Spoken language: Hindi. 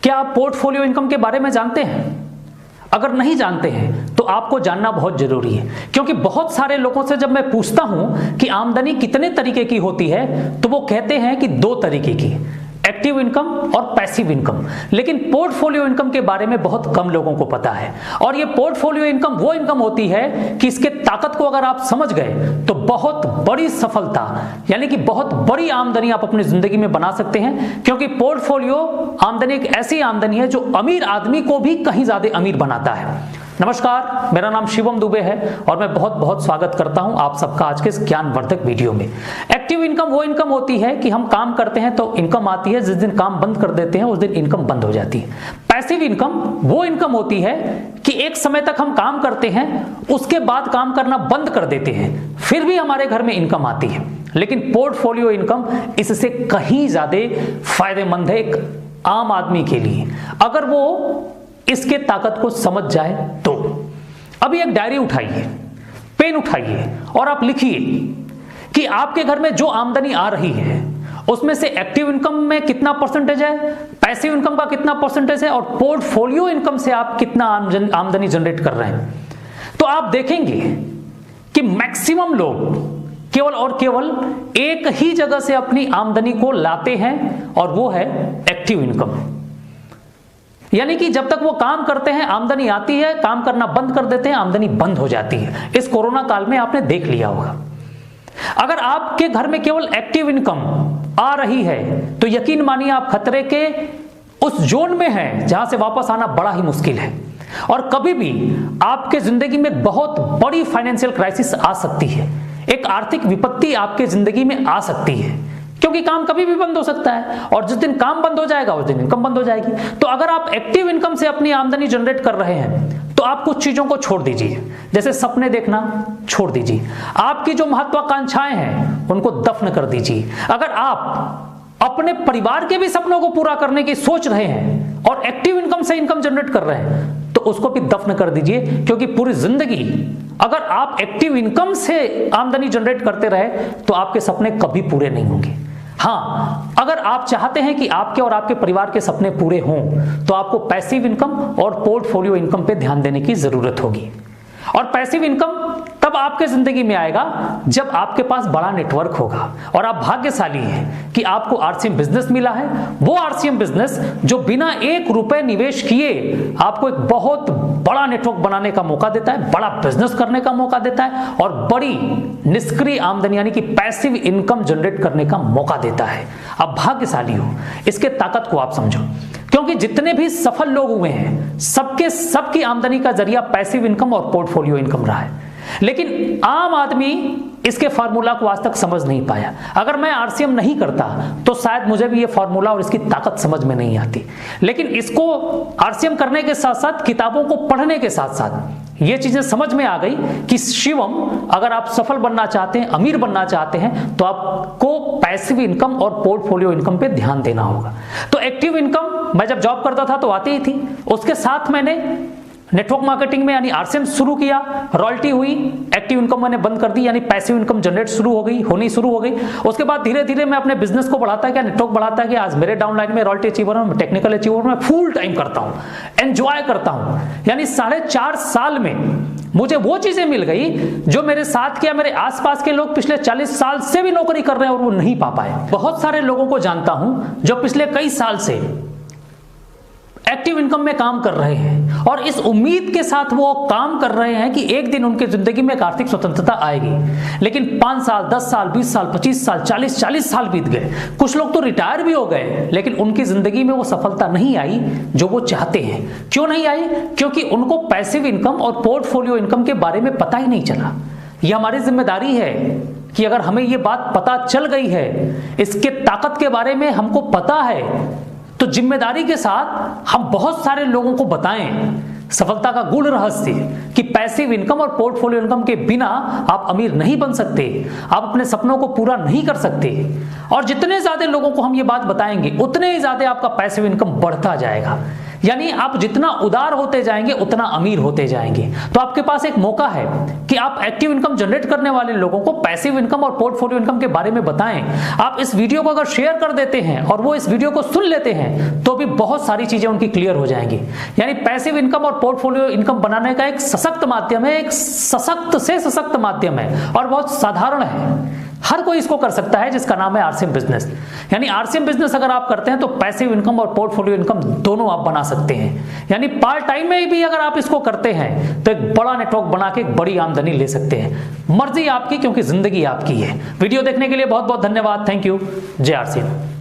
क्या आप पोर्टफोलियो इनकम के बारे में जानते हैं? अगर नहीं जानते हैं तो आपको जानना बहुत जरूरी है, क्योंकि बहुत सारे लोगों से जब मैं पूछता हूं कि आमदनी कितने तरीके की होती है तो वो कहते हैं कि 2 तरीके की, एक्टिव इनकम और पैसिव इनकम। लेकिन पोर्टफोलियो इनकम के बारे में बहुत कम लोगों को पता है। और ये पोर्टफोलियो इनकम वो इनकम होती है कि इसके ताकत को अगर आप समझ गए तो बहुत बड़ी सफलता यानी कि बहुत बड़ी आमदनी आप अपनी जिंदगी में बना सकते हैं, क्योंकि पोर्टफोलियो आमदनी एक ऐसी आमदनी है जो अमीर आदमी को भी कहीं ज्यादा अमीर बनाता है। नमस्कार, मेरा नाम शिवम दुबे है और मैं बहुत बहुत स्वागत करता हूं आप सबका आज के इस ज्ञानवर्धक वीडियो में। एक्टिव इनकम वो इनकम होती है कि हम काम करते हैं तो इनकम आती है, जिस दिन काम बंद कर देते हैं उस दिन इनकम बंद हो जाती है। पैसिव इनकम वो इनकम होती है कि एक समय तक हम काम करते हैं, उसके बाद काम करना बंद कर देते हैं, फिर भी हमारे घर में इनकम आती है। लेकिन पोर्टफोलियो इनकम इससे कहीं ज्यादा फायदेमंद है एक आम आदमी के लिए, अगर वो इसके ताकत को समझ जाए तो। अभी एक डायरी उठाइए, पेन उठाइए और आप लिखिए कि आपके घर में जो आमदनी आ रही है उसमें से एक्टिव इनकम में कितना परसेंटेज है, पैसिव इनकम का कितना परसेंटेज है और पोर्टफोलियो इनकम से आप कितना आमदनी जनरेट कर रहे हैं। तो आप देखेंगे कि मैक्सिमम लोग केवल और केवल एक ही जगह से अपनी आमदनी को लाते हैं और वो है एक्टिव इनकम। यानी कि जब तक वो काम करते हैं आमदनी आती है, काम करना बंद कर देते हैं आमदनी बंद हो जाती है। इस कोरोना काल में आपने देख लिया होगा। अगर आपके घर में केवल एक्टिव इनकम आ रही है तो यकीन मानिए आप खतरे के उस जोन में हैं जहां से वापस आना बड़ा ही मुश्किल है। और कभी भी आपके जिंदगी में बहुत बड़ी फाइनेंशियल क्राइसिस आ सकती है, एक आर्थिक विपत्ति आपके जिंदगी में आ सकती है, क्योंकि काम कभी भी बंद हो सकता है और जिस दिन काम बंद हो जाएगा उस दिन इनकम बंद हो जाएगी। तो अगर आप एक्टिव इनकम से अपनी आमदनी जनरेट कर रहे हैं तो आप कुछ चीजों को छोड़ दीजिए, जैसे सपने देखना छोड़ दीजिए, आपकी जो महत्वाकांक्षाएं हैं उनको दफन कर दीजिए। अगर आप अपने परिवार के भी सपनों को पूरा करने की सोच रहे हैं और एक्टिव इनकम से इनकम जनरेट कर रहे हैं तो उसको भी दफन कर दीजिए, क्योंकि पूरी जिंदगी अगर आप एक्टिव इनकम से आमदनी जनरेट करते रहे तो आपके सपने कभी पूरे नहीं होंगे। हाँ, अगर आप चाहते हैं कि आपके और आपके परिवार के सपने पूरे हों तो आपको पैसिव इनकम और पोर्टफोलियो इनकम पे ध्यान देने की जरूरत होगी। और पैसिव इनकम तब आपके जिंदगी में आएगा जब आपके पास बड़ा नेटवर्क होगा और आप भाग्यशाली हैं कि आपको आरसीएम बिजनेस मिला है। वो आरसीएम बिजनेस जो बिना 1 रुपए निवेश किए आपको एक बहुत बड़ा नेटवर्क बनाने का मौका देता है, बड़ा बिजनेस करने का मौका देता है और बड़ी निष्क्रिय आमदनी यानी कि पैसिव इनकम जनरेट करने का मौका देता है। आप भाग्यशाली हो, इसके ताकत को आप समझो, क्योंकि जितने भी सफल लोग हुए हैं सबकी आमदनी का जरिया पैसिव इनकम और पोर्टफोलियो इनकम रहा है। लेकिन आम आदमी इसके फार्मूला को आज तक समझ नहीं पाया। अगर मैं आरसीएम नहीं करता तो शायद मुझे भी ये फार्मूला और इसकी ताकत समझ में नहीं आती। लेकिन इसको आरसीएम करने के साथ साथ, किताबों को पढ़ने के साथ साथ ये चीजें समझ में आ गई कि शिवम, अगर आप सफल बनना चाहते हैं, अमीर बनना चाहते हैं तो आपको पैसिव इनकम और पोर्टफोलियो इनकम पे ध्यान देना होगा। तो एक्टिव इनकम मैं जब जॉब करता था तो आती ही थी, उसके साथ मैंने नेटवर्क मार्केटिंग में यानी आरसीएम शुरू किया, रॉयल्टी हुई, एक्टिव इनकम मैंने बंद कर दी यानी पैसिव इनकम जनरेट होनी शुरू हो गई। उसके बाद धीरे धीरे मैं अपने बिजनेस को बढ़ाता गया, नेटवर्क बढ़ाता गया। आज मेरे डाउनलाइन में रॉयल्टी अचीवर हूं, टेक्निकल अचीवर में फुल टाइम करता हूं, एंजॉय करता हूं। यानी 4.5 साल में मुझे वो चीजें मिल गई जो मेरे साथ के, मेरे आसपास के लोग पिछले 40 साल से भी नौकरी कर रहे हैं और वो नहीं पा पाए। बहुत सारे लोगों को जानता हूं जो पिछले कई साल से एक्टिव इनकम में काम कर रहे हैं और इस उम्मीद के साथ वो काम कर रहे हैं कि एक दिन उनकी जिंदगी में एक आर्थिक स्वतंत्रता आएगी। लेकिन 5 साल, 10 साल, 20 साल, 25 साल, 40 साल बीत गए। कुछ लोग तो रिटायर भी हो गए, लेकिन उनकी जिंदगी में वो सफलता नहीं आई जो वो चाहते हैं। क्यों नहीं आई? क्योंकि उनको पैसिव इनकम और पोर्टफोलियो इनकम के बारे में पता ही नहीं चला। ये हमारी जिम्मेदारी है कि अगर हमें ये बात पता चल गई है, इसके ताकत के बारे में हमको पता है, तो जिम्मेदारी के साथ हम बहुत सारे लोगों को बताएं सफलता का गूढ़ रहस्य कि पैसिव इनकम और पोर्टफोलियो इनकम के बिना आप अमीर नहीं बन सकते, आप अपने सपनों को पूरा नहीं कर सकते। और जितने ज्यादा लोगों को हम ये बात बताएंगे उतने ही ज्यादा आपका पैसिव इनकम बढ़ता जाएगा। यानी आप जितना उदार होते जाएंगे उतना अमीर होते जाएंगे। तो आपके पास एक मौका है कि आप एक्टिव इनकम जनरेट करने वाले लोगों को पैसिव इनकम और पोर्टफोलियो इनकम के बारे में बताएं। आप इस वीडियो को अगर शेयर कर देते हैं और वो इस वीडियो को सुन लेते हैं तो भी बहुत सारी चीजें उनकी क्लियर हो जाएंगी। यानी पैसिव इनकम और पोर्टफोलियो इनकम बनाने का एक सशक्त माध्यम है, एक सशक्त से सशक्त माध्यम है और बहुत साधारण है। हर कोई इसको कर सकता है, जिसका नाम है आरसीएम बिजनेस। यानी आरसीएम बिजनेस अगर आप करते हैं तो पैसिव इनकम और पोर्टफोलियो इनकम दोनों आप बना सकते हैं। यानी पार्ट टाइम में भी अगर आप इसको करते हैं तो एक बड़ा नेटवर्क बना के एक बड़ी आमदनी ले सकते हैं। मर्जी आपकी, क्योंकि जिंदगी आपकी है। वीडियो देखने के लिए बहुत बहुत धन्यवाद। Thank you. जय आरसीएम।